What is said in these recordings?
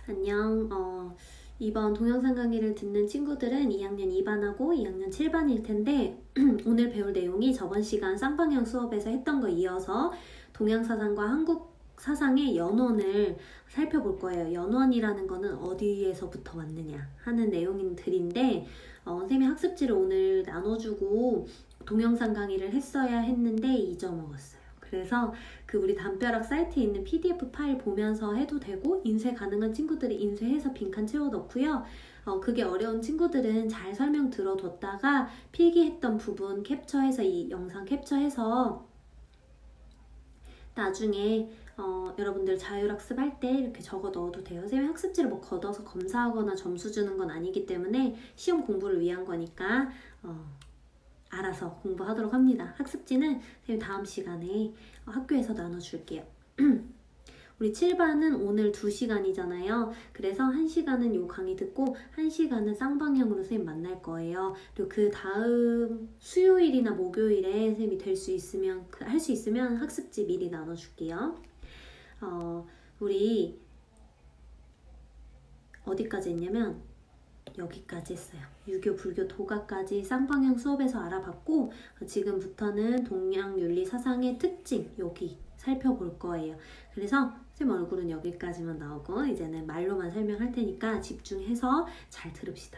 안녕. 이번 동영상 강의를 듣는 친구들은 2학년 2반하고 2학년 7반일 텐데 오늘 배울 내용이 저번 시간 쌍방향 수업에서 했던 거 이어서 동양사상과 한국 사상의 연원을 살펴볼 거예요. 연원이라는 거는 어디에서부터 왔느냐 하는 내용들인데 선생님이 학습지를 오늘 나눠주고 동영상 강의를 했어야 했는데 잊어먹었어요. 그래서 그 우리 담벼락 사이트에 있는 PDF 파일 보면서 해도 되고 인쇄 가능한 친구들이 인쇄해서 빈칸 채워 넣고요. 그게 어려운 친구들은 잘 설명 들어뒀다가 필기했던 부분 캡처해서 이 영상 캡처해서 나중에 여러분들 자율학습할 때 이렇게 적어 넣어도 돼요. 선생님이 학습지를 뭐 걷어서 검사하거나 점수 주는 건 아니기 때문에 시험 공부를 위한 거니까 알아서 공부하도록 합니다. 학습지는 선생님 다음 시간에 학교에서 나눠줄게요. 우리 7반은 오늘 2시간이잖아요. 그래서 1시간은 요 강의 듣고 1시간은 쌍방향으로 선생님 만날 거예요. 그리고 그 다음 수요일이나 목요일에 선생님이 될 수 있으면 할 수 있으면 학습지 미리 나눠줄게요. 우리 어디까지 했냐면 여기까지 했어요. 유교, 불교, 도가까지 쌍방향 수업에서 알아봤고 지금부터는 동양윤리 사상의 특징 여기 살펴볼 거예요. 그래서 선생님 얼굴은 여기까지만 나오고 이제는 말로만 설명할 테니까 집중해서 잘 들읍시다.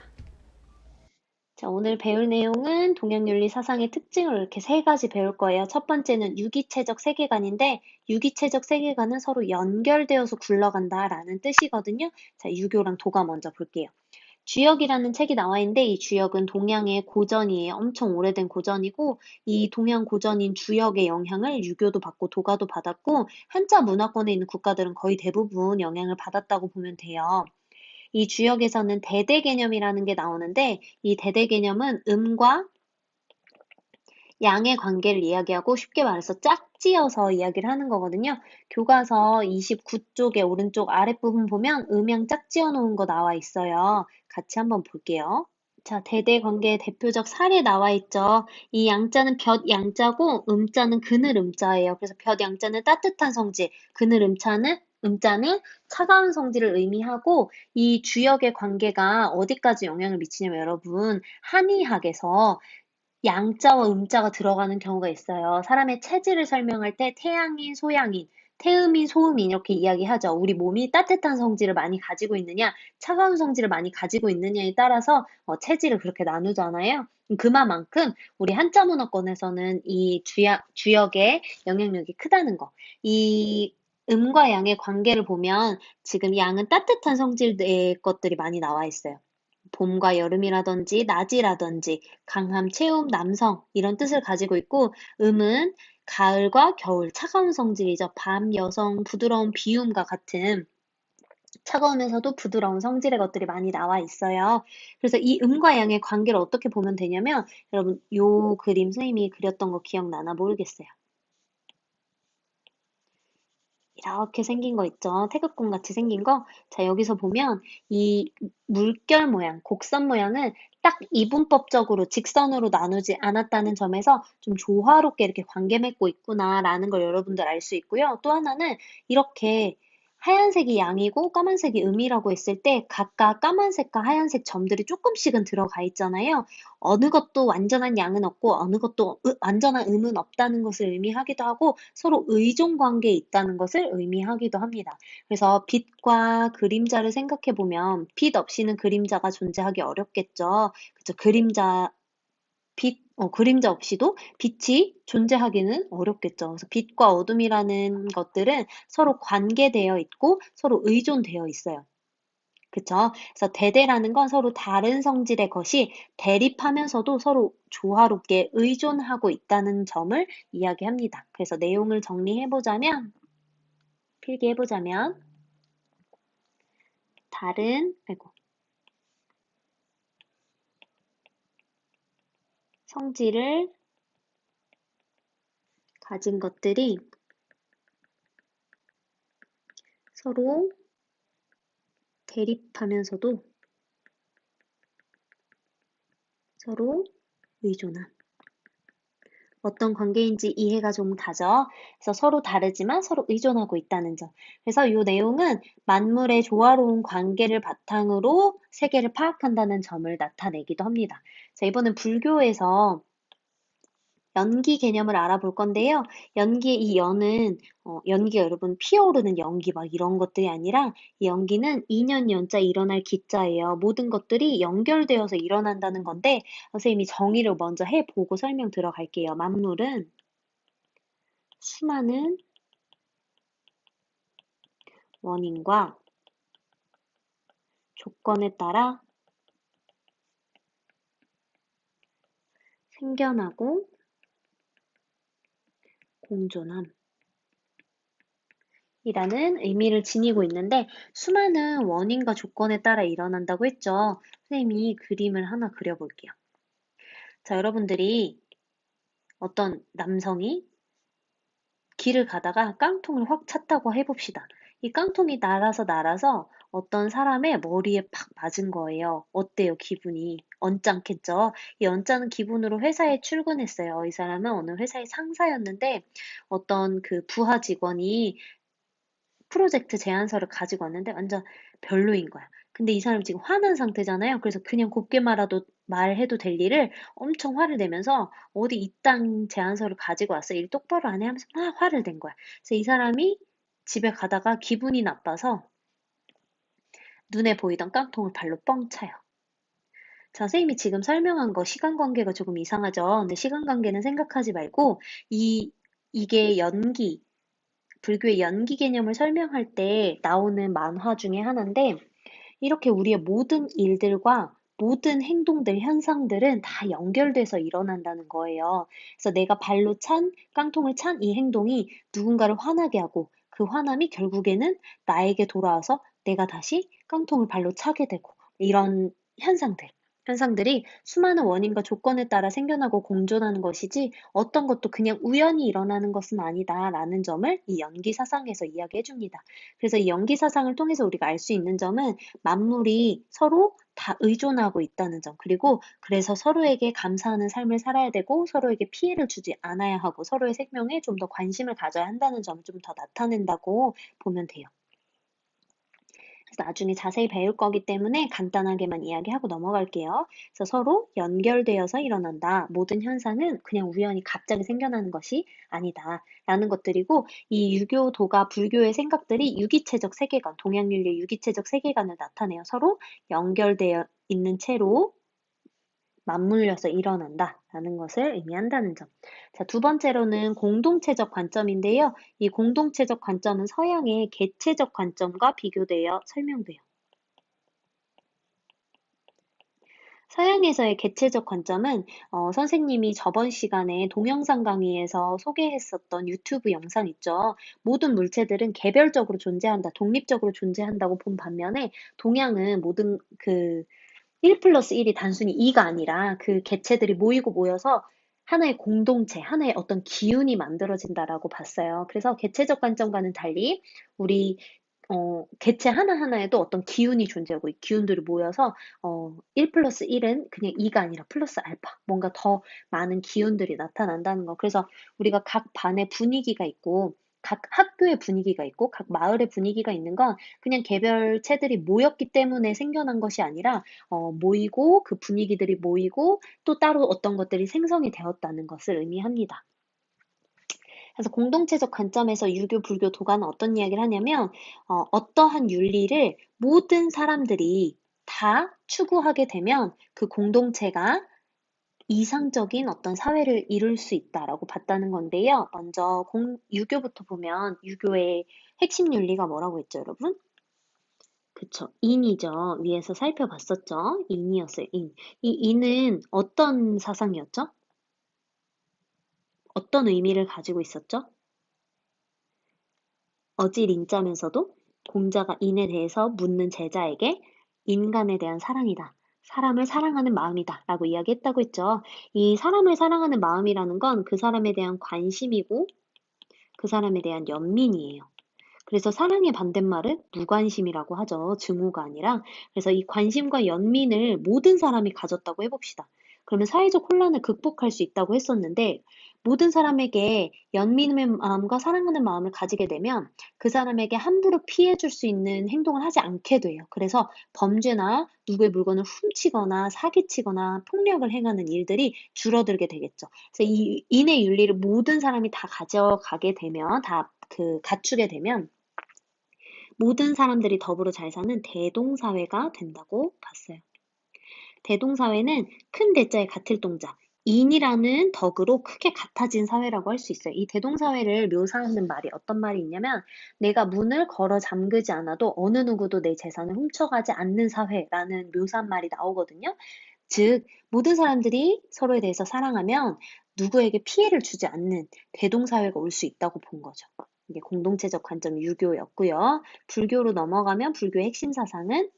자, 오늘 배울 내용은 동양윤리 사상의 특징을 이렇게 3가지 배울 거예요. 첫 번째는 유기체적 세계관인데 유기체적 세계관은 서로 연결되어서 굴러간다라는 뜻이거든요. 자, 유교랑 도가 먼저 볼게요. 주역이라는 책이 나와 있는데 이 주역은 동양의 고전이에요. 엄청 오래된 고전이고 이 동양 고전인 주역의 영향을 유교도 받고 도가도 받았고 한자 문화권에 있는 국가들은 거의 대부분 영향을 받았다고 보면 돼요. 이 주역에서는 대대 개념이라는 게 나오는데 이 대대 개념은 음과 양의 관계를 이야기하고 쉽게 말해서 짝지어서 이야기를 하는 거거든요. 교과서 29쪽의 오른쪽 아랫부분 보면 음양 짝지어 놓은 거 나와 있어요. 같이 한번 볼게요. 자, 대대 관계의 대표적 사례 나와 있죠. 이 양자는 볕 양자고 음자는 그늘 음자예요. 그래서 볕 양자는 따뜻한 성질, 그늘 음자는 차가운 성질을 의미하고 이 주역의 관계가 어디까지 영향을 미치냐면 여러분 한의학에서 양자와 음자가 들어가는 경우가 있어요. 사람의 체질을 설명할 때 태양인, 소양인, 태음인, 소음인 이렇게 이야기하죠. 우리 몸이 따뜻한 성질을 많이 가지고 있느냐, 차가운 성질을 많이 가지고 있느냐에 따라서 체질을 그렇게 나누잖아요. 그만큼 우리 한자 문화권에서는 이 주역의 영향력이 크다는 거. 이 음과 양의 관계를 보면 지금 양은 따뜻한 성질의 것들이 많이 나와 있어요. 봄과 여름이라든지 낮이라든지 강함, 체움, 남성 이런 뜻을 가지고 있고 음은 가을과 겨울, 차가운 성질이죠. 밤, 여성, 부드러운 비움과 같은 차가우면서도 부드러운 성질의 것들이 많이 나와 있어요. 그래서 이 음과 양의 관계를 어떻게 보면 되냐면 여러분 요 그림 선생님이 그렸던 거 기억나나 모르겠어요. 이렇게 생긴 거 있죠. 태극공 같이 생긴 거. 자, 여기서 보면 이 물결 모양, 곡선 모양은 딱 이분법적으로 직선으로 나누지 않았다는 점에서 좀 조화롭게 이렇게 관계 맺고 있구나라는 걸 여러분들 알 수 있고요. 또 하나는 이렇게 하얀색이 양이고 까만색이 음이라고 했을 때 각각 까만색과 하얀색 점들이 조금씩은 들어가 있잖아요. 어느 것도 완전한 양은 없고 어느 것도 완전한 음은 없다는 것을 의미하기도 하고 서로 의존 관계에 있다는 것을 의미하기도 합니다. 그래서 빛과 그림자를 생각해 보면 빛 없이는 그림자가 존재하기 어렵겠죠. 그죠? 그림자 없이도 빛이 존재하기는 어렵겠죠. 그래서 빛과 어둠이라는 것들은 서로 관계되어 있고 서로 의존되어 있어요. 그쵸? 그래서 대대라는 건 서로 다른 성질의 것이 대립하면서도 서로 조화롭게 의존하고 있다는 점을 이야기합니다. 그래서 내용을 정리해보자면, 필기해보자면, 성질을 가진 것들이 서로 대립하면서도 서로 의존함. 어떤 관계인지 이해가 좀 가죠. 그래서 서로 다르지만 서로 의존하고 있다는 점. 그래서 이 내용은 만물의 조화로운 관계를 바탕으로 세계를 파악한다는 점을 나타내기도 합니다. 자, 이번엔 불교에서 연기 개념을 알아볼 건데요. 연기의 이 연은 연기가 여러분 피어오르는 연기 막 이런 것들이 아니라 이 연기는 인연 연자 일어날 기자예요. 모든 것들이 연결되어서 일어난다는 건데 선생님이 정의를 먼저 해보고 설명 들어갈게요. 만물은 수많은 원인과 조건에 따라 생겨나고 공존함. 이라는 의미를 지니고 있는데 수많은 원인과 조건에 따라 일어난다고 했죠. 선생님이 그림을 하나 그려볼게요. 자, 여러분들이 어떤 남성이 길을 가다가 깡통을 확 찼다고 해봅시다. 이 깡통이 날아서 어떤 사람의 머리에 팍 맞은 거예요. 어때요, 기분이? 언짢겠죠? 이 언짢은 기분으로 회사에 출근했어요. 이 사람은 어느 회사의 상사였는데 어떤 그 부하 직원이 프로젝트 제안서를 가지고 왔는데 완전 별로인 거야. 근데 이 사람 지금 화난 상태잖아요. 그래서 그냥 곱게 말해도 될 일을 엄청 화를 내면서 어디 이딴 제안서를 가지고 왔어. 일 똑바로 안 해 하면서 막 화를 낸 거야. 그래서 이 사람이 집에 가다가 기분이 나빠서 눈에 보이던 깡통을 발로 뻥 차요. 자, 선생님이 지금 설명한 거 시간 관계가 조금 이상하죠? 근데 시간 관계는 생각하지 말고 이게 불교의 연기 개념을 설명할 때 나오는 만화 중에 하나인데 이렇게 우리의 모든 일들과 모든 행동들, 현상들은 다 연결돼서 일어난다는 거예요. 그래서 내가 깡통을 찬 이 행동이 누군가를 화나게 하고 그 화남이 결국에는 나에게 돌아와서 내가 다시 깡통을 발로 차게 되고 이런 현상들. 현상들이 수많은 원인과 조건에 따라 생겨나고 공존하는 것이지 어떤 것도 그냥 우연히 일어나는 것은 아니다라는 점을 이 연기 사상에서 이야기해 줍니다. 그래서 이 연기 사상을 통해서 우리가 알 수 있는 점은 만물이 서로 다 의존하고 있다는 점, 그리고 그래서 서로에게 감사하는 삶을 살아야 되고 서로에게 피해를 주지 않아야 하고 서로의 생명에 좀 더 관심을 가져야 한다는 점을 좀 더 나타낸다고 보면 돼요. 그래서 나중에 자세히 배울 거기 때문에 간단하게만 이야기하고 넘어갈게요. 그래서 서로 연결되어서 일어난다. 모든 현상은 그냥 우연히 갑자기 생겨나는 것이 아니다. 라는 것들이고, 이 유교도가 불교의 생각들이 유기체적 세계관, 동양윤리의 유기체적 세계관을 나타내요. 서로 연결되어 있는 채로 맞물려서 일어난다라는 것을 의미한다는 점. 자, 두 번째로는 공동체적 관점인데요. 이 공동체적 관점은 서양의 개체적 관점과 비교되어 설명돼요. 서양에서의 개체적 관점은 선생님이 저번 시간에 동영상 강의에서 소개했었던 유튜브 영상 있죠. 모든 물체들은 개별적으로 존재한다, 독립적으로 존재한다고 본 반면에 동양은 모든 1 플러스 1이 단순히 2가 아니라 그 개체들이 모이고 모여서 하나의 공동체, 하나의 어떤 기운이 만들어진다라고 봤어요. 그래서 개체적 관점과는 달리 우리 개체 하나하나에도 어떤 기운이 존재하고 이 기운들이 모여서 1 플러스 1은 그냥 2가 아니라 플러스 알파, 뭔가 더 많은 기운들이 나타난다는 거. 그래서 우리가 각 반의 분위기가 있고 각 학교의 분위기가 있고 각 마을의 분위기가 있는 건 그냥 개별체들이 모였기 때문에 생겨난 것이 아니라 모이고 그 분위기들이 모이고 또 따로 어떤 것들이 생성이 되었다는 것을 의미합니다. 그래서 공동체적 관점에서 유교, 불교, 도가는 어떤 이야기를 하냐면 어떠한 윤리를 모든 사람들이 다 추구하게 되면 그 공동체가 이상적인 어떤 사회를 이룰 수 있다라고 봤다는 건데요. 먼저 유교부터 보면 유교의 핵심 윤리가 뭐라고 했죠, 여러분? 그쵸. 인이죠. 위에서 살펴봤었죠. 인이었어요, 인. 이 인은 어떤 사상이었죠? 어떤 의미를 가지고 있었죠? 어질 인자면서도 공자가 인에 대해서 묻는 제자에게 인간에 대한 사랑이다. 사람을 사랑하는 마음이다. 라고 이야기했다고 했죠. 이 사람을 사랑하는 마음이라는 건 그 사람에 대한 관심이고 그 사람에 대한 연민이에요. 그래서 사랑의 반대말은 무관심이라고 하죠. 증오가 아니라. 그래서 이 관심과 연민을 모든 사람이 가졌다고 해봅시다. 그러면 사회적 혼란을 극복할 수 있다고 했었는데 모든 사람에게 연민의 마음과 사랑하는 마음을 가지게 되면 그 사람에게 함부로 피해줄 수 있는 행동을 하지 않게 돼요. 그래서 범죄나 누구의 물건을 훔치거나 사기치거나 폭력을 행하는 일들이 줄어들게 되겠죠. 그래서 이 인의 윤리를 모든 사람이 다 가져가게 되면, 다 갖추게 되면 모든 사람들이 더불어 잘 사는 대동사회가 된다고 봤어요. 대동사회는 큰 대자에 같을 동자, 인이라는 덕으로 크게 같아진 사회라고 할 수 있어요. 이 대동사회를 묘사하는 말이 어떤 말이 있냐면 내가 문을 걸어 잠그지 않아도 어느 누구도 내 재산을 훔쳐가지 않는 사회라는 묘사한 말이 나오거든요. 즉, 모든 사람들이 서로에 대해서 사랑하면 누구에게 피해를 주지 않는 대동사회가 올 수 있다고 본 거죠. 이게 공동체적 관점 유교였고요. 불교로 넘어가면 불교의 핵심 사상은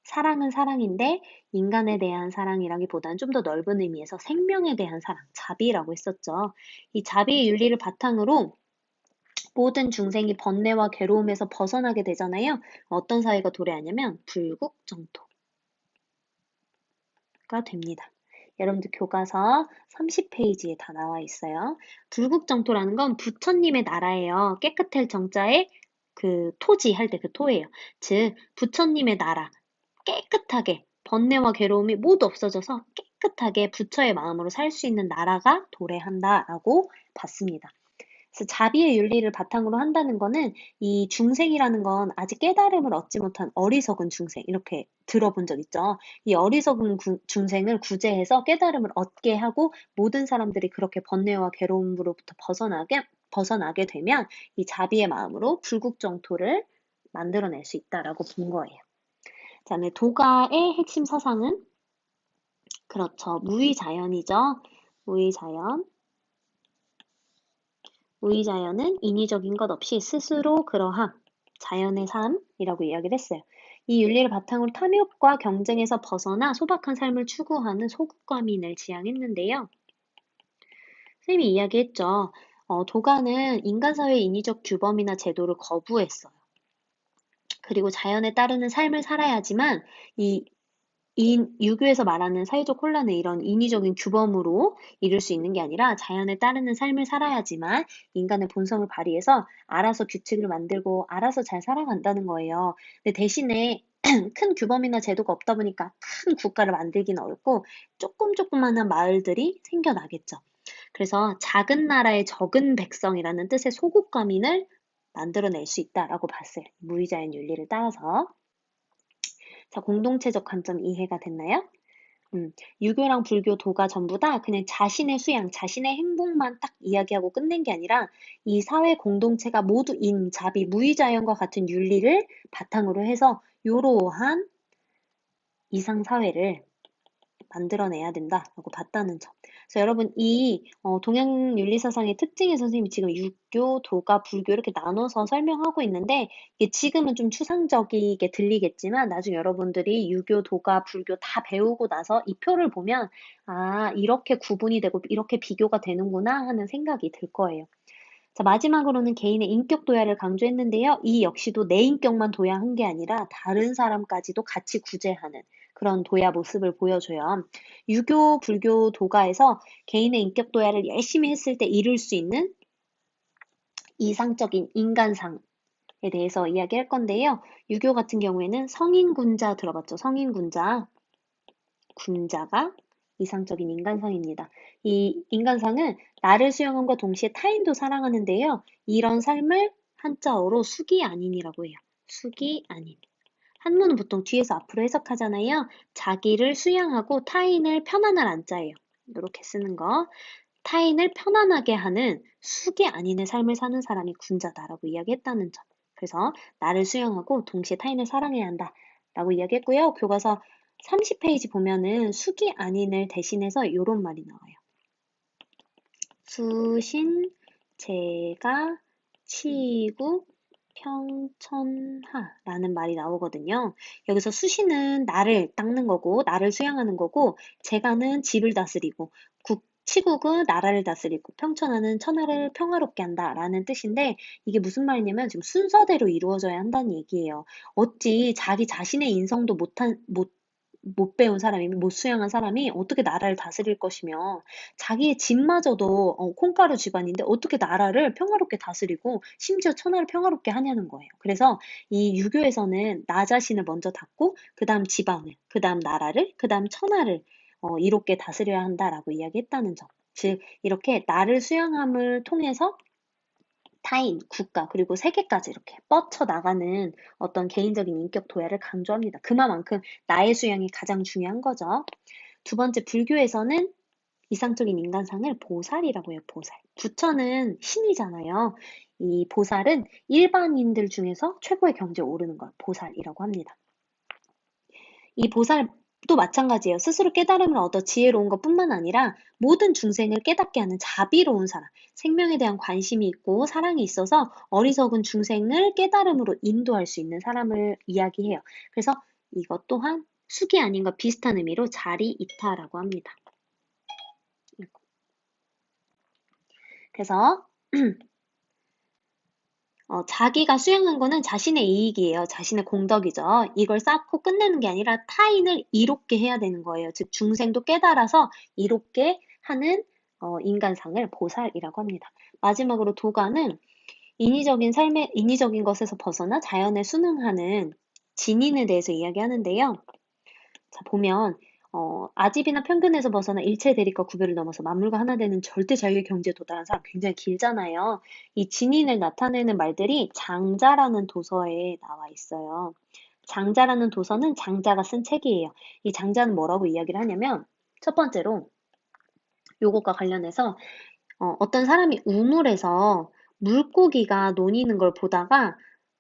사랑은 사랑인데 인간에 대한 사랑이라기보다는 좀 더 넓은 의미에서 생명에 대한 사랑, 자비라고 했었죠. 이 자비의 윤리를 바탕으로 모든 중생이 번뇌와 괴로움에서 벗어나게 되잖아요. 어떤 사회가 도래하냐면 불국정토가 됩니다. 여러분들 교과서 30페이지에 다 나와 있어요. 불국정토라는 건 부처님의 나라예요. 깨끗할 정자에 토지 할 때 그 토예요. 즉 부처님의 나라, 깨끗하게 번뇌와 괴로움이 모두 없어져서 깨끗하게 부처의 마음으로 살 수 있는 나라가 도래한다라고 봤습니다. 그래서 자비의 윤리를 바탕으로 한다는 거는 이 중생이라는 건 아직 깨달음을 얻지 못한 어리석은 중생 이렇게 들어본 적 있죠. 이 어리석은 중생을 구제해서 깨달음을 얻게 하고 모든 사람들이 그렇게 번뇌와 괴로움으로부터 벗어나게 되면 이 자비의 마음으로 불국정토를 만들어낼 수 있다라고 본 거예요. 그다음에 도가의 핵심 사상은 그렇죠. 무위자연이죠. 무위자연. 무위자연은 인위적인 것 없이 스스로 그러함, 자연의 삶이라고 이야기를 했어요. 이 윤리를 바탕으로 탐욕과 경쟁에서 벗어나 소박한 삶을 추구하는 소극과민을 지향했는데요. 선생님이 이야기했죠. 도가는 인간사회의 인위적 규범이나 제도를 거부했어요. 그리고 자연에 따르는 삶을 살아야지만 이 유교에서 말하는 사회적 혼란을 이런 인위적인 규범으로 이룰 수 있는 게 아니라 자연에 따르는 삶을 살아야지만 인간의 본성을 발휘해서 알아서 규칙을 만들고 알아서 잘 살아간다는 거예요. 근데 대신에 큰 규범이나 제도가 없다 보니까 큰 국가를 만들기는 어렵고 조그만한 마을들이 생겨나겠죠. 그래서 작은 나라의 적은 백성이라는 뜻의 소국가민을 만들어낼 수 있다라고 봤어요. 무의자연 윤리를 따라서. 자, 공동체적 관점 이해가 됐나요? 유교랑 불교, 도가 전부 다 그냥 자신의 수양, 자신의 행복만 딱 이야기하고 끝낸 게 아니라 이 사회 공동체가 모두 인, 자비, 무의자연과 같은 윤리를 바탕으로 해서 이러한 이상 사회를 만들어내야 된다라고 봤다는 점. 그래서 여러분 이 동양 윤리사상의 특징에 선생님이 지금 유교, 도가, 불교 이렇게 나눠서 설명하고 있는데 이게 지금은 좀 추상적이게 들리겠지만 나중에 여러분들이 유교, 도가, 불교 다 배우고 나서 이 표를 보면 아 이렇게 구분이 되고 이렇게 비교가 되는구나 하는 생각이 들 거예요. 자, 마지막으로는 개인의 인격 도야를 강조했는데요. 이 역시도 내 인격만 도야한 게 아니라 다른 사람까지도 같이 구제하는 그런 도야 모습을 보여줘요. 유교, 불교, 도가에서 개인의 인격 도야를 열심히 했을 때 이룰 수 있는 이상적인 인간상에 대해서 이야기할 건데요. 유교 같은 경우에는 성인군자 들어봤죠? 성인군자. 군자가 이상적인 인간상입니다. 이 인간상은 나를 수용함과 동시에 타인도 사랑하는데요. 이런 삶을 한자어로 수기 아닌이라고 해요. 수기 아닌. 한문은 보통 뒤에서 앞으로 해석하잖아요. 자기를 수양하고 타인을 편안할 안자예요. 이렇게 쓰는 거. 타인을 편안하게 하는 수기 아닌의 삶을 사는 사람이 군자다라고 이야기했다는 점. 그래서 나를 수용하고 동시에 타인을 사랑해야 한다라고 이야기했고요. 교과서 30페이지 보면은 수기 아닌을 대신해서 이런 말이 나와요. 수신, 제가, 치구, 평천하라는 말이 나오거든요. 여기서 수신은 나를 닦는 거고, 나를 수양하는 거고, 제가는 집을 다스리고, 치국은 나라를 다스리고, 평천하는 천하를 평화롭게 한다라는 뜻인데, 이게 무슨 말이냐면 지금 순서대로 이루어져야 한다는 얘기예요. 어찌 자기 자신의 인성도 못 배운 사람이, 못 수양한 사람이 어떻게 나라를 다스릴 것이며, 자기의 집마저도 콩가루 집안인데 어떻게 나라를 평화롭게 다스리고 심지어 천하를 평화롭게 하냐는 거예요. 그래서 이 유교에서는 나 자신을 먼저 닦고 그 다음 집안을, 그 다음 나라를, 그 다음 천하를 이롭게 다스려야 한다라고 이야기했다는 점. 즉 이렇게 나를 수양함을 통해서 타인, 국가, 그리고 세계까지 이렇게 뻗쳐나가는 어떤 개인적인 인격 도약을 강조합니다. 그만큼 나의 수양이 가장 중요한 거죠. 두 번째, 불교에서는 이상적인 인간상을 보살이라고 해요, 보살. 부처는 신이잖아요. 이 보살은 일반인들 중에서 최고의 경지에 오르는 걸 보살이라고 합니다. 이 보살도 마찬가지예요. 스스로 깨달음을 얻어 지혜로운 것뿐만 아니라 모든 중생을 깨닫게 하는 자비로운 사람, 생명에 대한 관심이 있고 사랑이 있어서 어리석은 중생을 깨달음으로 인도할 수 있는 사람을 이야기해요. 그래서 이것 또한 숙이 아닌가 비슷한 의미로 자리이타라고 합니다. 그래서 자기가 수행한 거는 자신의 이익이에요. 자신의 공덕이죠. 이걸 쌓고 끝내는 게 아니라 타인을 이롭게 해야 되는 거예요. 즉, 중생도 깨달아서 이롭게 하는 인간상을 보살이라고 합니다. 마지막으로 도가는 인위적인 것에서 벗어나 자연에 순응하는 진인에 대해서 이야기하는데요. 자, 보면 아집이나 편견에서 벗어나 일체 대립과 구별을 넘어서 만물과 하나 되는 절대 자유의 경지에 도달한 사람 굉장히 길잖아요. 이 진인을 나타내는 말들이 장자라는 도서에 나와 있어요. 장자라는 도서는 장자가 쓴 책이에요. 이 장자는 뭐라고 이야기를 하냐면 첫 번째로 요것과 관련해서 어떤 사람이 우물에서 물고기가 노니는 걸 보다가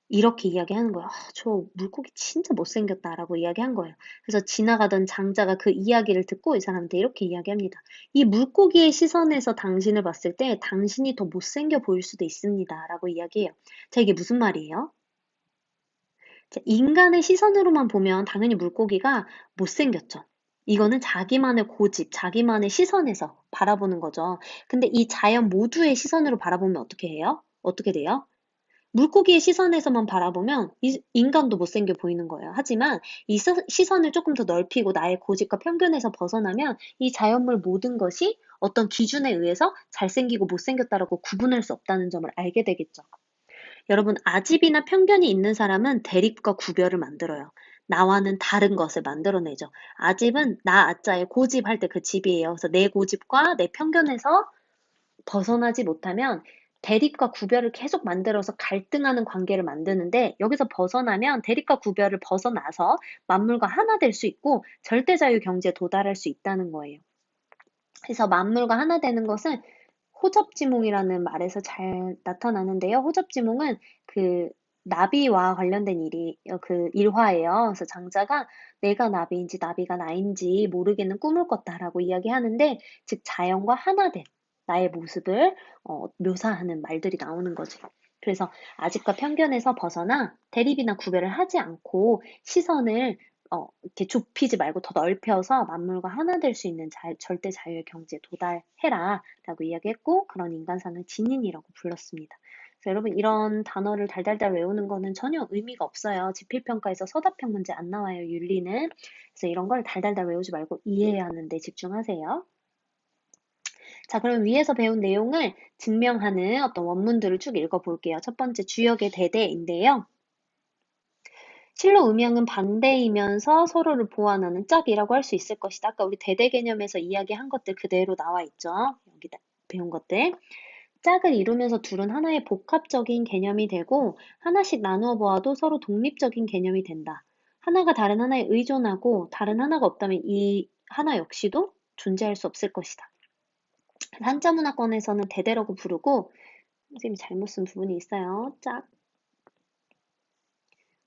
이렇게 이야기하는 거예요. 저 물고기 진짜 못생겼다라고 이야기한 거예요. 그래서 지나가던 장자가 그 이야기를 듣고 이 사람한테 이렇게 이야기합니다. 이 물고기의 시선에서 당신을 봤을 때 당신이 더 못생겨 보일 수도 있습니다라고 이야기해요. 자, 이게 무슨 말이에요? 자, 인간의 시선으로만 보면 당연히 물고기가 못생겼죠. 이거는 자기만의 고집, 자기만의 시선에서 바라보는 거죠. 근데 이 자연 모두의 시선으로 바라보면 어떻게 해요? 어떻게 돼요? 물고기의 시선에서만 바라보면 인간도 못생겨 보이는 거예요. 하지만 이 시선을 조금 더 넓히고 나의 고집과 편견에서 벗어나면 이 자연물 모든 것이 어떤 기준에 의해서 잘생기고 못생겼다라고 구분할 수 없다는 점을 알게 되겠죠. 여러분, 아집이나 편견이 있는 사람은 대립과 구별을 만들어요. 나와는 다른 것을 만들어내죠. 아집은 나 아자의 고집할 때 그 집이에요. 그래서 내 고집과 내 편견에서 벗어나지 못하면 대립과 구별을 계속 만들어서 갈등하는 관계를 만드는데 여기서 벗어나면 대립과 구별을 벗어나서 만물과 하나 될 수 있고 절대자유 경지에 도달할 수 있다는 거예요. 그래서 만물과 하나 되는 것은 호접지몽이라는 말에서 잘 나타나는데요. 호접지몽은 그 나비와 관련된 그 일화예요. 그래서 장자가 내가 나비인지 나비가 나인지 모르겠는 꿈을 꿨다라고 이야기하는데, 즉 자연과 하나 된 나의 모습을 묘사하는 말들이 나오는 거지. 그래서 아집과 편견에서 벗어나 대립이나 구별을 하지 않고 시선을 이렇게 좁히지 말고 더 넓혀서 만물과 하나 될 수 있는 절대 자유의 경지에 도달해라 라고 이야기했고, 그런 인간상을 진인이라고 불렀습니다. 그래서 여러분, 이런 단어를 달달달 외우는 거는 전혀 의미가 없어요. 지필평가에서 서답형 문제 안 나와요, 윤리는. 그래서 이런 걸 달달달 외우지 말고 이해해야 하는데 집중하세요. 자, 그럼 위에서 배운 내용을 증명하는 어떤 원문들을 쭉 읽어볼게요. 첫 번째, 주역의 대대인데요. 실로 음양은 반대이면서 서로를 보완하는 짝이라고 할 수 있을 것이다. 아까 우리 대대 개념에서 이야기한 것들 그대로 나와 있죠. 여기다 배운 것들. 짝을 이루면서 둘은 하나의 복합적인 개념이 되고 하나씩 나누어 보아도 서로 독립적인 개념이 된다. 하나가 다른 하나에 의존하고 다른 하나가 없다면 이 하나 역시도 존재할 수 없을 것이다. 한자문화권에서는 대대라고 부르고, 선생님이 잘못 쓴 부분이 있어요. 짝,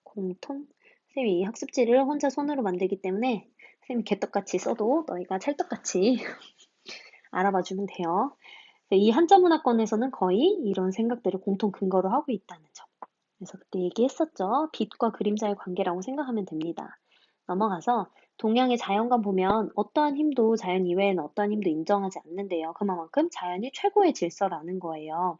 공통. 선생님이 이 학습지를 혼자 손으로 만들기 때문에 선생님이 개떡같이 써도 너희가 찰떡같이 알아봐주면 돼요. 이 한자문화권에서는 거의 이런 생각들을 공통 근거로 하고 있다는 점. 그래서 그때 얘기했었죠. 빛과 그림자의 관계라고 생각하면 됩니다. 넘어가서 동양의 자연관 보면 어떠한 힘도 자연 이외에는 어떠한 힘도 인정하지 않는데요. 그만큼 자연이 최고의 질서라는 거예요.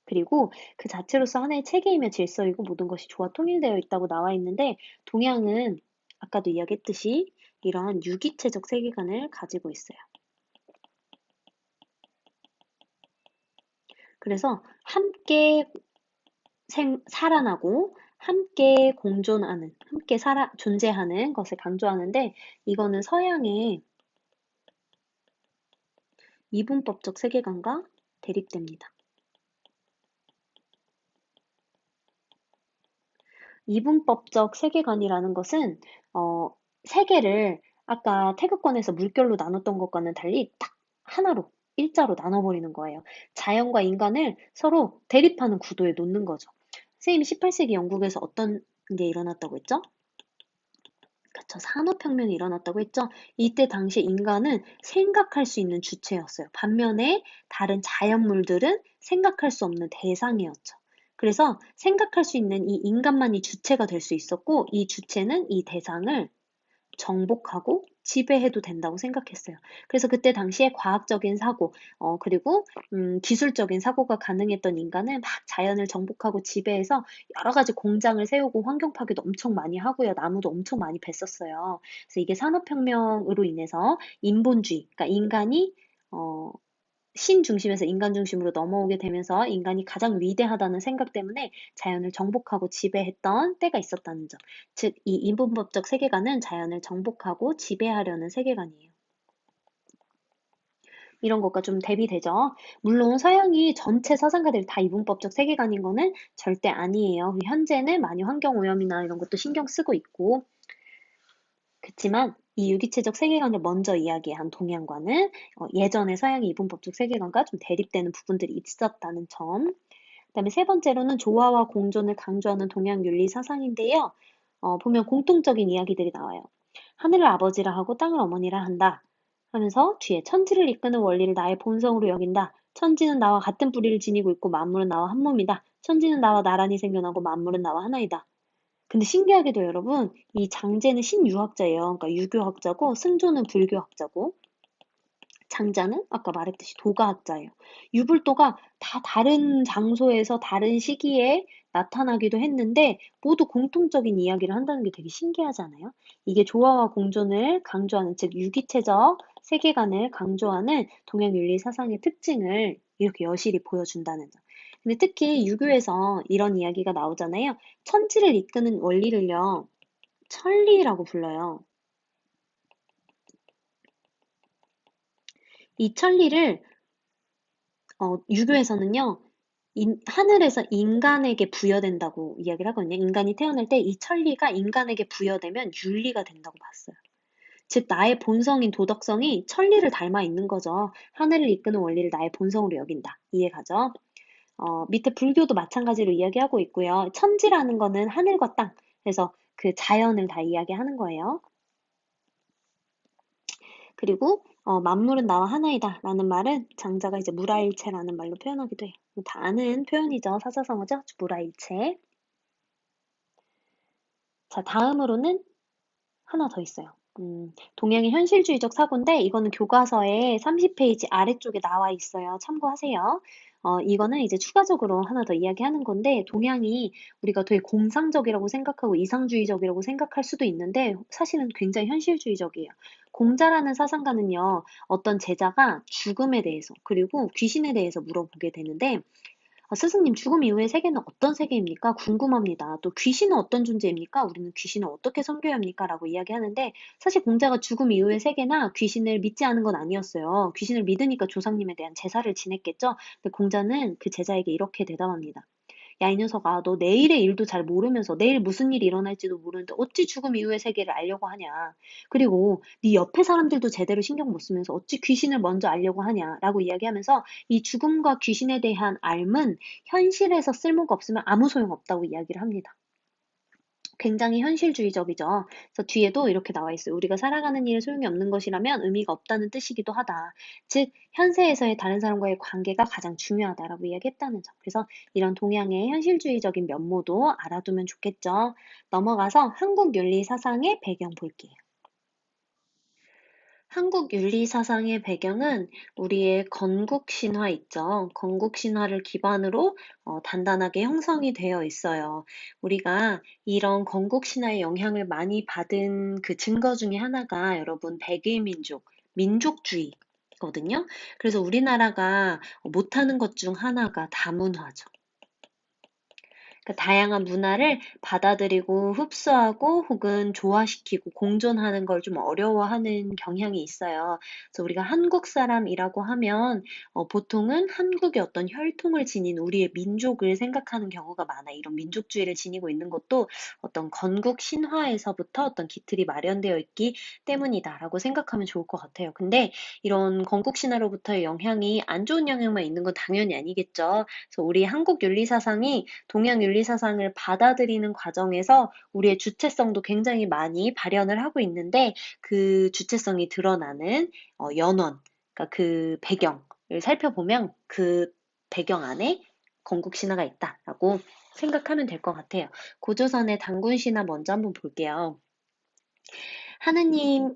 그리고 그 자체로서 하나의 체계이며 질서이고 모든 것이 조화 통일되어 있다고 나와 있는데, 동양은 아까도 이야기했듯이 이런 유기체적 세계관을 가지고 있어요. 그래서 함께 살아나고 함께 공존하는, 함께 존재하는 것을 강조하는데 이거는 서양의 이분법적 세계관과 대립됩니다. 이분법적 세계관이라는 것은 세계를 아까 태극권에서 물결로 나눴던 것과는 달리 딱 하나로 일자로 나눠버리는 거예요. 자연과 인간을 서로 대립하는 구도에 놓는 거죠. 선생님이 18세기 영국에서 어떤 게 일어났다고 했죠? 그쵸, 산업혁명이 일어났다고 했죠? 이때 당시 인간은 생각할 수 있는 주체였어요. 반면에 다른 자연물들은 생각할 수 없는 대상이었죠. 그래서 생각할 수 있는 이 인간만이 주체가 될 수 있었고, 이 주체는 이 대상을 정복하고 지배해도 된다고 생각했어요. 그래서 그때 당시에 과학적인 사고, 그리고 기술적인 사고가 가능했던 인간은 막 자연을 정복하고 지배해서 여러 가지 공장을 세우고 환경 파괴도 엄청 많이 하고요. 나무도 엄청 많이 뱄었어요. 그래서 이게 산업혁명으로 인해서 인본주의, 그러니까 인간이 어, 신 중심에서 인간 중심으로 넘어오게 되면서 인간이 가장 위대하다는 생각 때문에 자연을 정복하고 지배했던 때가 있었다는 점. 즉, 이 인본법적 세계관은 자연을 정복하고 지배하려는 세계관이에요. 이런 것과 좀 대비되죠. 물론 서양이 전체 사상가들이 다 이분법적 세계관인 거는 절대 아니에요. 현재는 많이 환경오염이나 이런 것도 신경 쓰고 있고, 그치만 이 유기체적 세계관을 먼저 이야기한 동양과는 예전의 서양의 이분법적 세계관과 좀 대립되는 부분들이 있었다는 점. 그다음에 세 번째로는 조화와 공존을 강조하는 동양 윤리 사상인데요. 보면 공통적인 이야기들이 나와요. 하늘을 아버지라 하고 땅을 어머니라 한다. 하면서 뒤에 천지를 이끄는 원리를 나의 본성으로 여긴다. 천지는 나와 같은 뿌리를 지니고 있고 만물은 나와 한 몸이다. 천지는 나와 나란히 생겨나고 만물은 나와 하나이다. 근데 신기하게도 여러분, 이 장제는 신유학자예요. 그러니까 유교학자고, 승조는 불교학자고, 장자는 아까 말했듯이 도가학자예요. 유불도가 다 다른 장소에서 다른 시기에 나타나기도 했는데 모두 공통적인 이야기를 한다는 게 되게 신기하지 않아요? 이게 조화와 공존을 강조하는, 즉 유기체적 세계관을 강조하는 동양윤리 사상의 특징을 이렇게 여실히 보여준다는 점. 근데 특히 유교에서 이런 이야기가 나오잖아요. 천지를 이끄는 원리를요, 천리라고 불러요. 이 천리를 유교에서는요, 하늘에서 인간에게 부여된다고 이야기를 하거든요. 인간이 태어날 때 이 천리가 인간에게 부여되면 윤리가 된다고 봤어요. 즉, 나의 본성인 도덕성이 천리를 닮아 있는 거죠. 하늘을 이끄는 원리를 나의 본성으로 여긴다. 이해가죠? 밑에 불교도 마찬가지로 이야기하고 있고요. 천지라는 거는 하늘과 땅, 그래서 그 자연을 다 이야기하는 거예요. 그리고 만물은 나와 하나이다 라는 말은 장자가 이제 무라일체라는 말로 표현하기도 해요. 다 아는 표현이죠. 사자성어죠. 무라일체. 자, 다음으로는 하나 더 있어요. 동양의 현실주의적 사고인데 이거는 교과서에 30페이지 아래쪽에 나와 있어요. 참고하세요. 이거는 이제 추가적으로 하나 더 이야기하는 건데 동양이 우리가 되게 공상적이라고 생각하고 이상주의적이라고 생각할 수도 있는데 사실은 굉장히 현실주의적이에요. 공자라는 사상가는요, 어떤 제자가 죽음에 대해서 그리고 귀신에 대해서 물어보게 되는데 스승님, 죽음 이후의 세계는 어떤 세계입니까? 궁금합니다. 또 귀신은 어떤 존재입니까? 우리는 귀신을 어떻게 섬겨야 합니까? 라고 이야기하는데 사실 공자가 죽음 이후의 세계나 귀신을 믿지 않은 건 아니었어요. 귀신을 믿으니까 조상님에 대한 제사를 지냈겠죠? 근데 공자는 그 제자에게 이렇게 대답합니다. 야, 이 녀석아, 너 내일의 일도 잘 모르면서 내일 무슨 일이 일어날지도 모르는데 어찌 죽음 이후의 세계를 알려고 하냐. 그리고 네 옆에 사람들도 제대로 신경 못 쓰면서 어찌 귀신을 먼저 알려고 하냐라고 이야기하면서 이 죽음과 귀신에 대한 알은 현실에서 쓸모가 없으면 아무 소용없다고 이야기를 합니다. 굉장히 현실주의적이죠. 그래서 뒤에도 이렇게 나와 있어요. 우리가 살아가는 일에 소용이 없는 것이라면 의미가 없다는 뜻이기도 하다. 즉, 현세에서의 다른 사람과의 관계가 가장 중요하다라고 이야기했다는 점. 그래서 이런 동양의 현실주의적인 면모도 알아두면 좋겠죠. 넘어가서 한국 윤리 사상의 배경 볼게요. 한국 윤리 사상의 배경은 우리의 건국 신화 있죠. 건국 신화를 기반으로 단단하게 형성이 되어 있어요. 우리가 이런 건국 신화의 영향을 많이 받은 그 증거 중에 하나가 여러분 백의 민족, 민족주의거든요. 그래서 우리나라가 못하는 것 중 하나가 다문화죠. 다양한 문화를 받아들이고 흡수하고 혹은 조화시키고 공존하는 걸 좀 어려워하는 경향이 있어요. 그래서 우리가 한국 사람이라고 하면 보통은 한국의 어떤 혈통을 지닌 우리의 민족을 생각하는 경우가 많아요. 이런 민족주의를 지니고 있는 것도 어떤 건국 신화에서부터 어떤 기틀이 마련되어 있기 때문이다라고 생각하면 좋을 것 같아요. 근데 이런 건국 신화로부터의 영향이 안 좋은 영향만 있는 건 당연히 아니겠죠. 그래서 우리 한국 윤리 사상이 동양 윤리 사상을 받아들이는 과정에서 우리의 주체성도 굉장히 많이 발현을 하고 있는데 그 주체성이 드러나는 연원, 그러니까 그 배경을 살펴보면 그 배경 안에 건국 신화가 있다라고 생각하면 될 것 같아요. 고조선의 단군 신화 먼저 한번 볼게요. 하느님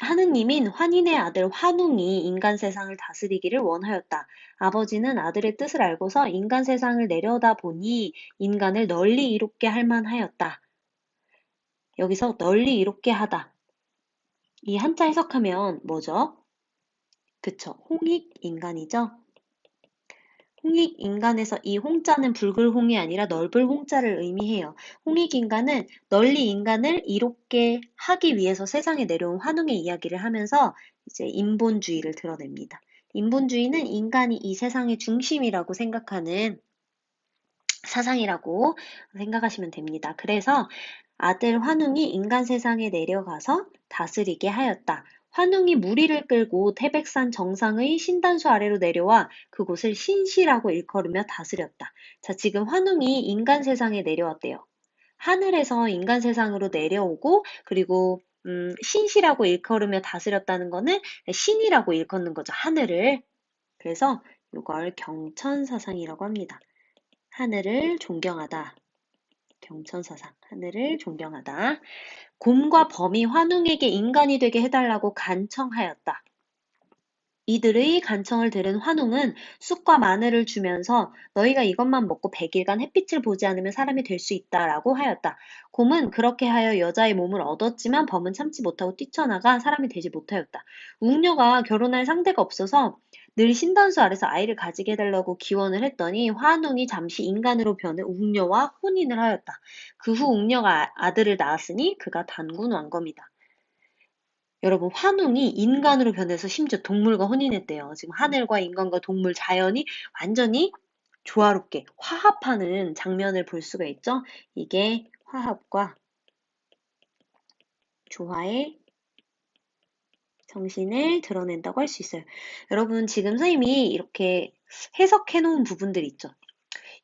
하느님인 환인의 아들 환웅이 인간 세상을 다스리기를 원하였다. 아버지는 아들의 뜻을 알고서 인간 세상을 내려다 보니 인간을 널리 이롭게 할 만하였다. 여기서 널리 이롭게 하다. 이 한자 해석하면 뭐죠? 그쵸. 홍익인간이죠. 홍익인간에서 이 홍자는 붉을 홍이 아니라 넓을 홍자를 의미해요. 홍익인간은 널리 인간을 이롭게 하기 위해서 세상에 내려온 환웅의 이야기를 하면서 이제 인본주의를 드러냅니다. 인본주의는 인간이 이 세상의 중심이라고 생각하는 사상이라고 생각하시면 됩니다. 그래서 아들 환웅이 인간 세상에 내려가서 다스리게 하였다. 환웅이 무리를 끌고 태백산 정상의 신단수 아래로 내려와 그곳을 신시라고 일컬으며 다스렸다. 자, 지금 환웅이 인간 세상에 내려왔대요. 하늘에서 인간 세상으로 내려오고 그리고 신시라고 일컬으며 다스렸다는 거는 신이라고 일컫는 거죠. 하늘을. 그래서 이걸 경천사상이라고 합니다. 하늘을 존경하다. 경천사상. 하늘을 존경하다. 곰과 범이 환웅에게 인간이 되게 해달라고 간청하였다. 이들의 간청을 들은 환웅은 쑥과 마늘을 주면서 너희가 이것만 먹고 100일간 햇빛을 보지 않으면 사람이 될 수 있다라고 하였다. 곰은 그렇게 하여 여자의 몸을 얻었지만 범은 참지 못하고 뛰쳐나가 사람이 되지 못하였다. 웅녀가 결혼할 상대가 없어서 늘 신단수 아래서 아이를 가지게 해달라고 기원을 했더니 환웅이 잠시 인간으로 변해 웅녀와 혼인을 하였다. 그 후 웅녀가 아들을 낳았으니 그가 단군 왕검이다. 여러분, 환웅이 인간으로 변해서 심지어 동물과 혼인했대요. 지금 하늘과 인간과 동물 자연이 완전히 조화롭게 화합하는 장면을 볼 수가 있죠. 이게 화합과 조화의 정신을 드러낸다고 할 수 있어요. 여러분, 지금 선생님이 이렇게 해석해 놓은 부분들 있죠.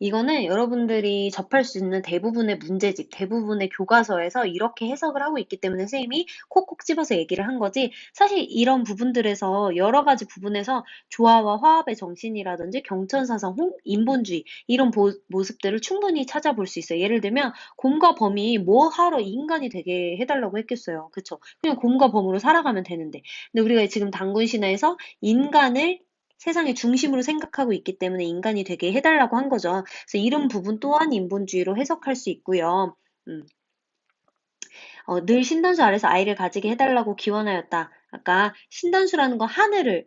이거는 여러분들이 접할 수 있는 대부분의 문제집, 대부분의 교과서에서 이렇게 해석을 하고 있기 때문에 선생님이 콕콕 집어서 얘기를 한 거지, 사실 이런 부분들에서 여러 가지 부분에서 조화와 화합의 정신이라든지 경천사상, 인본주의 이런 모습들을 충분히 찾아볼 수 있어요. 예를 들면 곰과 범이 뭐 하러 인간이 되게 해달라고 했겠어요. 그쵸? 그냥 곰과 범으로 살아가면 되는데. 근데 우리가 지금 단군 신화에서 인간을 세상의 중심으로 생각하고 있기 때문에 인간이 되게 해달라고 한 거죠. 그래서 이런 부분 또한 인본주의로 해석할 수 있고요. 음, 늘 신단수 아래서 아이를 가지게 해달라고 기원하였다. 아까 신단수라는 건 하늘을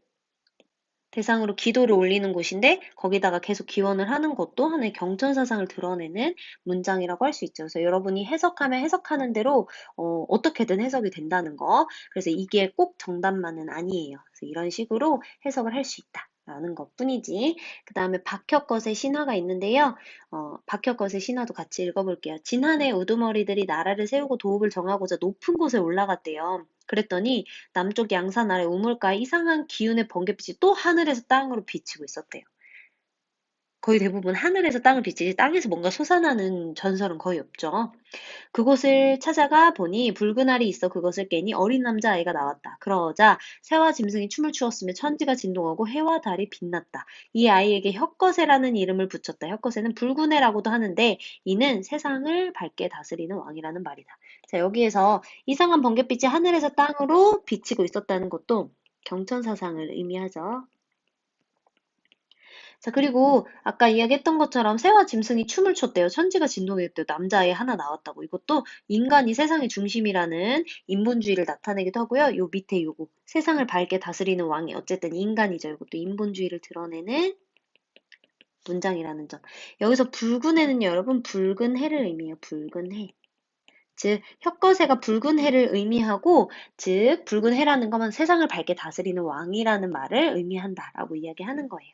대상으로 기도를 올리는 곳인데 거기다가 계속 기원을 하는 것도 하나의 경천사상을 드러내는 문장이라고 할 수 있죠. 그래서 여러분이 해석하면 해석하는 대로 어떻게든 해석이 된다는 거. 그래서 이게 꼭 정답만은 아니에요. 그래서 이런 식으로 해석을 할 수 있다. 라는 것 뿐이지. 그 다음에 박혁것의 신화가 있는데요. 박혁것의 신화도 같이 읽어볼게요. 지난해 우두머리들이 나라를 세우고 도읍을 정하고자 높은 곳에 올라갔대요. 그랬더니 남쪽 양산 아래 우물가에 이상한 기운의 번갯빛이 또 하늘에서 땅으로 비치고 있었대요. 거의 대부분 하늘에서 땅을 비치지 땅에서 뭔가 솟아나는 전설은 거의 없죠. 그곳을 찾아가 보니 붉은 알이 있어 그것을 깨니 어린 남자아이가 나왔다. 그러자 새와 짐승이 춤을 추었으며 천지가 진동하고 해와 달이 빛났다. 이 아이에게 혁거세라는 이름을 붙였다. 혁거세는 붉은 해라고도 하는데 이는 세상을 밝게 다스리는 왕이라는 말이다. 자, 여기에서 이상한 번갯빛이 하늘에서 땅으로 비치고 있었다는 것도 경천사상을 의미하죠. 자, 그리고 아까 이야기했던 것처럼 새와 짐승이 춤을 췄대요. 천지가 진동했대요. 남자아이 하나 나왔다고. 이것도 인간이 세상의 중심이라는 인본주의를 나타내기도 하고요. 요 밑에 요거 세상을 밝게 다스리는 왕이 어쨌든 인간이죠. 이것도 인본주의를 드러내는 문장이라는 점. 여기서 붉은 해는요, 여러분 붉은 해를 의미해요. 붉은 해. 즉, 혁거세가 붉은 해를 의미하고, 즉, 붉은 해라는 것은 세상을 밝게 다스리는 왕이라는 말을 의미한다라고 이야기하는 거예요.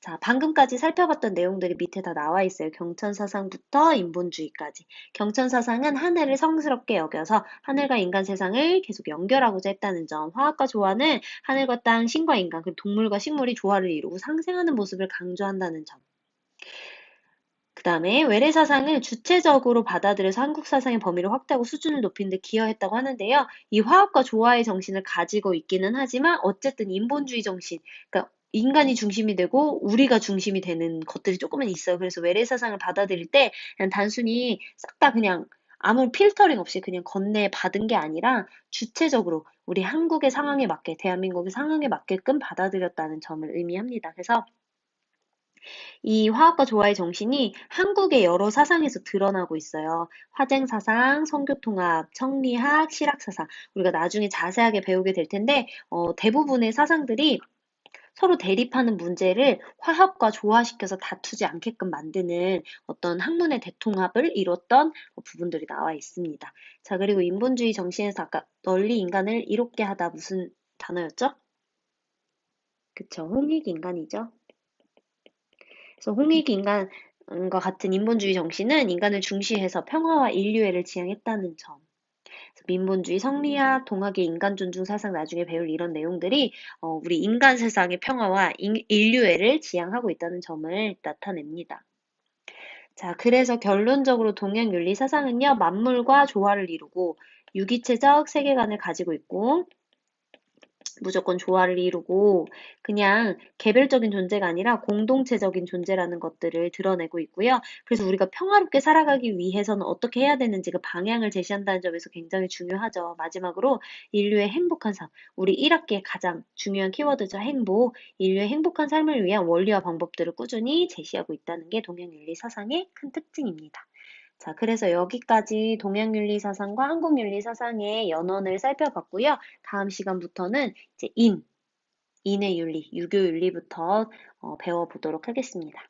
자, 방금까지 살펴봤던 내용들이 밑에 다 나와 있어요. 경천사상부터 인본주의까지. 경천사상은 하늘을 성스럽게 여겨서 하늘과 인간 세상을 계속 연결하고자 했다는 점. 화학과 조화는 하늘과 땅, 신과 인간, 그리고 동물과 식물이 조화를 이루고 상생하는 모습을 강조한다는 점. 그 다음에 외래 사상을 주체적으로 받아들여서 한국 사상의 범위를 확대하고 수준을 높이는 데 기여했다고 하는데요. 이 화합과 조화의 정신을 가지고 있기는 하지만 어쨌든 인본주의 정신, 그러니까 인간이 중심이 되고 우리가 중심이 되는 것들이 조금은 있어요. 그래서 외래 사상을 받아들일 때 그냥 단순히 싹 다 그냥 아무 필터링 없이 그냥 건네 받은 게 아니라 주체적으로 우리 한국의 상황에 맞게, 대한민국의 상황에 맞게끔 받아들였다는 점을 의미합니다. 그래서 이 화합과 조화의 정신이 한국의 여러 사상에서 드러나고 있어요. 화쟁사상, 성교통합, 청리학, 실학사상. 우리가 나중에 자세하게 배우게 될 텐데, 대부분의 사상들이 서로 대립하는 문제를 화합과 조화시켜서 다투지 않게끔 만드는 어떤 학문의 대통합을 이뤘던 부분들이 나와 있습니다. 자, 그리고 인본주의 정신에서 아까 널리 인간을 이롭게 하다 무슨 단어였죠? 그쵸, 홍익인간이죠. 그래서 홍익 인간과 같은 인본주의 정신은 인간을 중시해서 평화와 인류애를 지향했다는 점. 그래서 민본주의, 성리학, 동학의 인간 존중 사상 나중에 배울 이런 내용들이 우리 인간 세상의 평화와 인류애를 지향하고 있다는 점을 나타냅니다. 자, 그래서 결론적으로 동양윤리 사상은요, 만물과 조화를 이루고 유기체적 세계관을 가지고 있고 무조건 조화를 이루고 그냥 개별적인 존재가 아니라 공동체적인 존재라는 것들을 드러내고 있고요. 그래서 우리가 평화롭게 살아가기 위해서는 어떻게 해야 되는지 그 방향을 제시한다는 점에서 굉장히 중요하죠. 마지막으로 인류의 행복한 삶. 우리 1학기의 가장 중요한 키워드죠. 행복. 인류의 행복한 삶을 위한 원리와 방법들을 꾸준히 제시하고 있다는 게 동양윤리 사상의 큰 특징입니다. 자, 그래서 여기까지 동양윤리 사상과 한국윤리 사상의 연원을 살펴봤고요. 다음 시간부터는 이제 인의 윤리, 유교윤리부터 배워보도록 하겠습니다.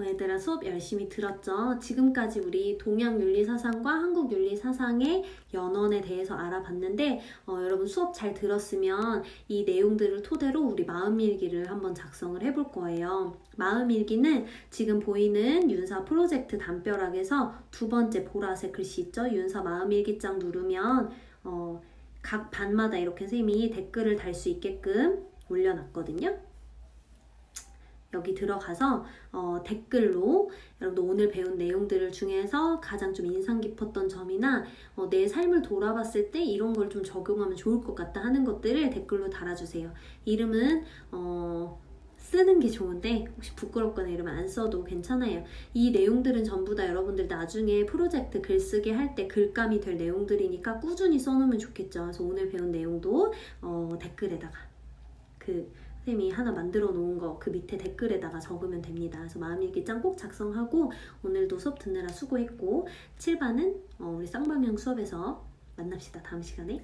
얘들아 수업 열심히 들었죠? 지금까지 우리 동양윤리사상과 한국윤리사상의 연원에 대해서 알아봤는데 여러분 수업 잘 들었으면 이 내용들을 토대로 우리 마음일기를 한번 작성을 해볼 거예요. 마음일기는 지금 보이는 윤사 프로젝트 담벼락에서 두 번째 보라색 글씨 있죠? 윤사 마음일기장 누르면 각 반마다 이렇게 선생님이 댓글을 달 수 있게끔 올려놨거든요. 여기 들어가서 댓글로 여러분들 오늘 배운 내용들을 중에서 가장 좀 인상 깊었던 점이나 내 삶을 돌아봤을 때 이런 걸 좀 적용하면 좋을 것 같다 하는 것들을 댓글로 달아주세요. 이름은 쓰는 게 좋은데 혹시 부끄럽거나 이러면 안 써도 괜찮아요. 이 내용들은 전부 다 여러분들 나중에 프로젝트 글쓰기 할 때 글감이 될 내용들이니까 꾸준히 써놓으면 좋겠죠. 그래서 오늘 배운 내용도 댓글에다가 선생님이 하나 만들어 놓은 거 그 밑에 댓글에다가 적으면 됩니다. 그래서 마음일기장 꼭 작성하고 오늘도 수업 듣느라 수고했고 7반은 우리 쌍방향 수업에서 만납시다. 다음 시간에.